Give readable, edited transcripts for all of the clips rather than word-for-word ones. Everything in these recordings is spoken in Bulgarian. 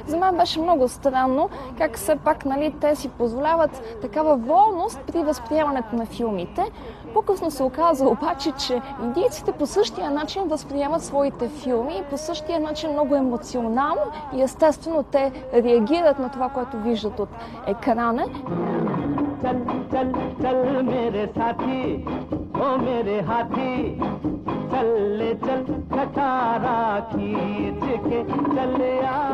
За мен беше много странно как все пак, нали, те си позволяват такава волност при възприемането на филмите. По-късно се оказа обаче, че индийците по същия начин възприемат своите филми и по същия начин много емоционално и естествено те реагират на това, което виждат от екрана. И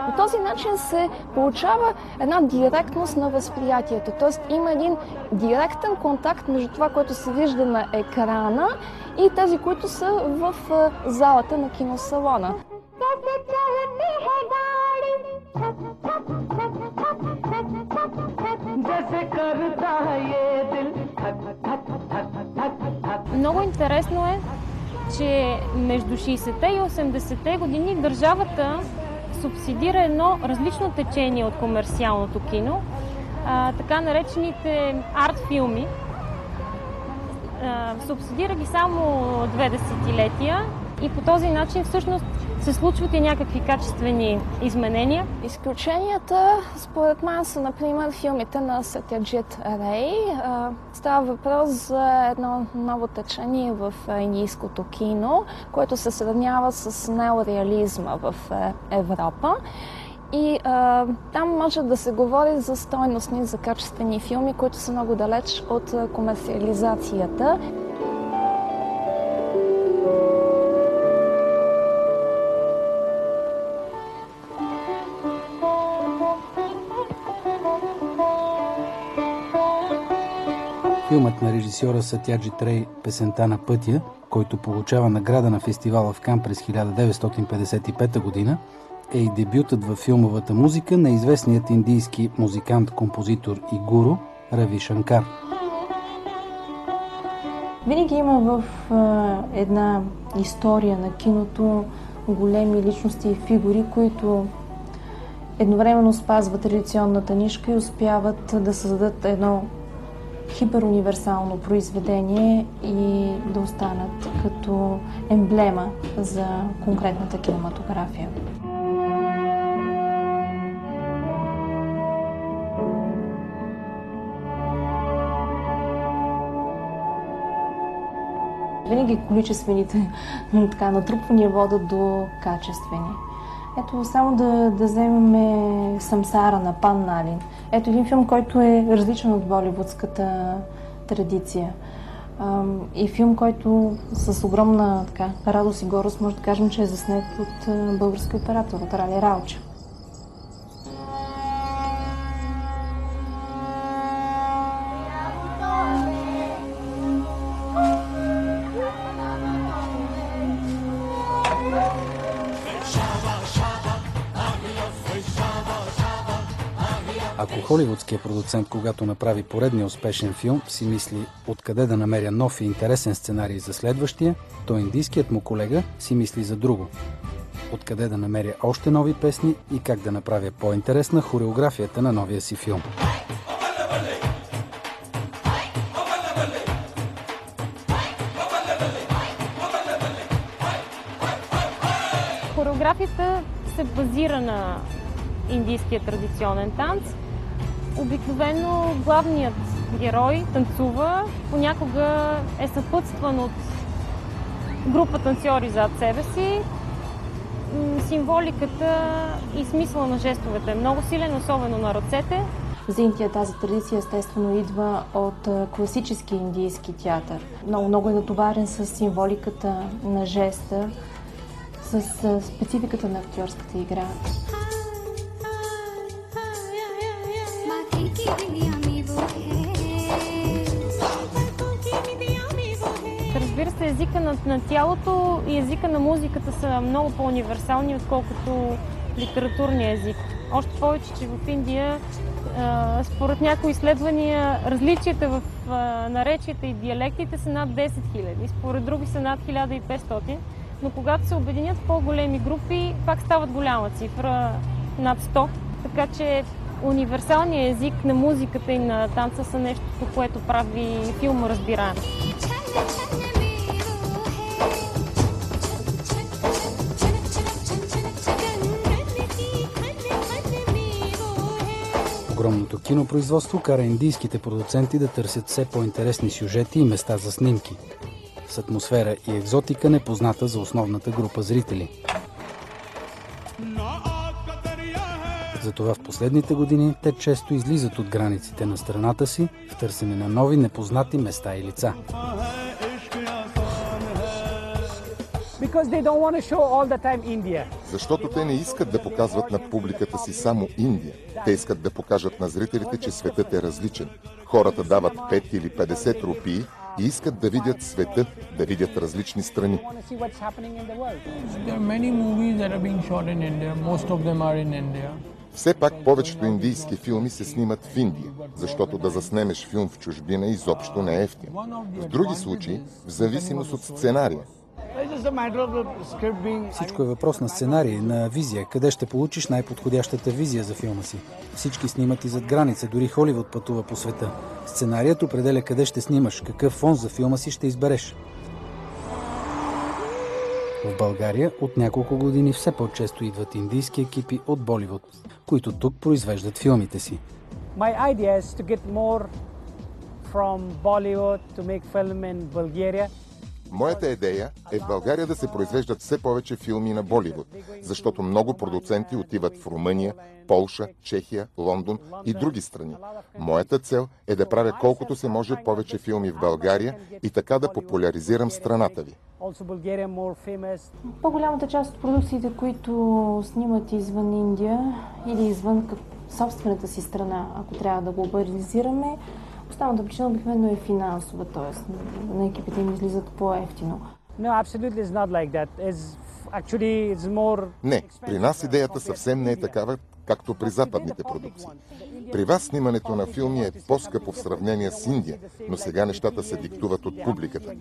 по този начин се получава една директност на възприятието. Тоест има един директен контакт между това, което се вижда на екрана и тези, които са в залата на киносалона. Много интересно е, че между 60-те и 80-те години държавата субсидира едно различно течение от комерциалното кино, така наречените арт-филми. Субсидира ги само 2 десетилетия и по този начин всъщност се случват и някакви качествени изменения. Изключенията, според мен, са, например, филмите на Сатяджит Рей. Става въпрос за едно ново течение в индийското кино, което се сравнява с неореализма в Европа. И там може да се говори за стойностни, за качествени филми, които са много далеч от комерциализацията. Филмът на режисьора Сатяджит Рей "Песента на пътя", който получава награда на фестивала в Кан през 1955 година, е и дебютът във филмовата музика на известният индийски музикант, композитор и гуру Рави Шанкар. Винаги има в една история на киното големи личности и фигури, които едновременно спазват традиционната нишка и успяват да създадат едно хиперуниверсално произведение и да останат като емблема за конкретната кинематография. Винаги количествените натрупвания водят до качествени. Ето, само да вземем "Самсара" на Пан Налин. Ето един филм, който е различен от боливудската традиция. И филм, който с огромна радост и горест може да кажем, че е заснет от български оператор, от Рали Рауча. Ако холивудският продуцент, когато направи поредния успешен филм, си мисли откъде да намеря нов и интересен сценарий за следващия, то индийският му колега си мисли за друго. Откъде да намеря още нови песни и как да направя по-интересна хореографията на новия си филм. Хореографията се базира на индийския традиционен танц. Обикновено главният герой танцува, понякога е съпътстван от група танцори зад себе си. Символиката и смисъла на жестовете е много силен, особено на ръцете. За Индия тази традиция естествено идва от класически индийски театър. Много е натоварен с символиката на жеста, с спецификата на актьорската игра. Разбира се, езика на тялото и езика на музиката са много по-универсални, отколкото литературния език. Още повече, че в Индия, според някои изследвания, различията в наречията и диалектите са над 10 000, според други са над 1500, но когато се обединят в по-големи групи, пак стават голяма цифра, над 100. Така че универсалният език на музиката и на танца са нещото, което прави филма разбираем. Огромното кинопроизводство кара индийските продуценти да търсят все по-интересни сюжети и места за снимки, с атмосфера и екзотика, непозната за основната група зрители. Затова в последните години те често излизат от границите на страната си в търсене на нови непознати места и лица. Защото те не искат да показват на публиката си само Индия. Те искат да покажат на зрителите, че светът е различен. Хората дават 5 или 50 рупии и искат да видят света, да видят различни страни. Все пак повечето индийски филми се снимат в Индия, защото да заснемеш филм в чужбина изобщо не е евтин. В други случаи, в зависимост от сценария. Всичко е въпрос на сценарий, на визия, къде ще получиш най-подходящата визия за филма си. Всички снимат и зад граница, дори Холивуд пътува по света. Сценарият определя къде ще снимаш, какъв фон за филма си ще избереш. В България от няколко години все по-често идват индийски екипи от Боливуд, които тук произвеждат филмите си. Моята идея е в България да се произвеждат все повече филми на Боливуд, защото много продуценти отиват в Румъния, Полша, Чехия, Лондон и други страни. Моята цел е да правя колкото се може повече филми в България и така да популяризирам страната ви. По-голямата част от продукциите, които снимат извън Индия или извън собствената си страна, ако трябва да глобализираме, основната причина обикновено е финансова, т.е. на екипите им излизат по-евтино. Не, при нас идеята съвсем не е такава, както при западните продукции. При вас снимането на филми е по-скъпо в сравнение с Индия, но сега нещата се диктуват от публиката.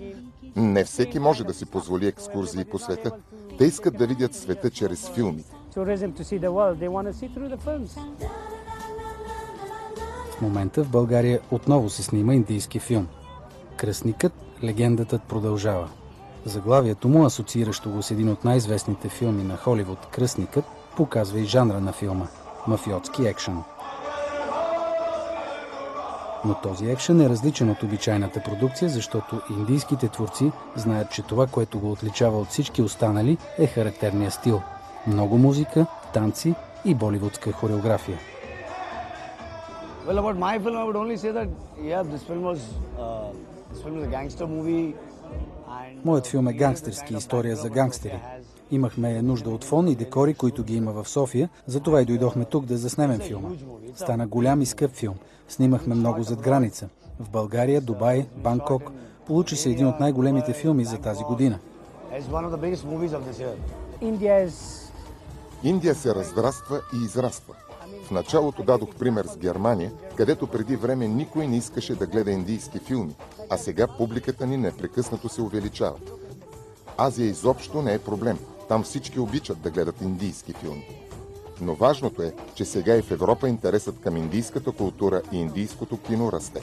Не всеки може да си позволи екскурзии по света. Те искат да видят света чрез филмите. В момента в България отново се снима индийски филм. Кръстникът, легендата продължава. Заглавието му, асоцииращо го с един от най-известните филми на Холивуд, Кръстникът, показва и жанра на филма – мафиотски екшън. Но този екшън е различен от обичайната продукция, защото индийските творци знаят, че това, което го отличава от всички останали, е характерния стил. Много музика, танци и боливудска хореография. Well, about my film, I would only say that, yeah, this film was a gangster movie. Моят филм е гангстерски, история за гангстери. Имахме нужда от фон и декори, които ги има в София, затова и дойдохме тук да заснемем филма. Стана голям и скъп филм. Снимахме много зад граница. В България, Дубай, Банкок. Получи се един от най-големите филми за тази година. Индия се разраства и израства. В началото дадох пример с Германия, където преди време никой не искаше да гледа индийски филми, а сега публиката ни непрекъснато се увеличава. Азия изобщо не е проблем. Там всички обичат да гледат индийски филми. Но важното е, че сега и в Европа интересът към индийската култура и индийското кино расте.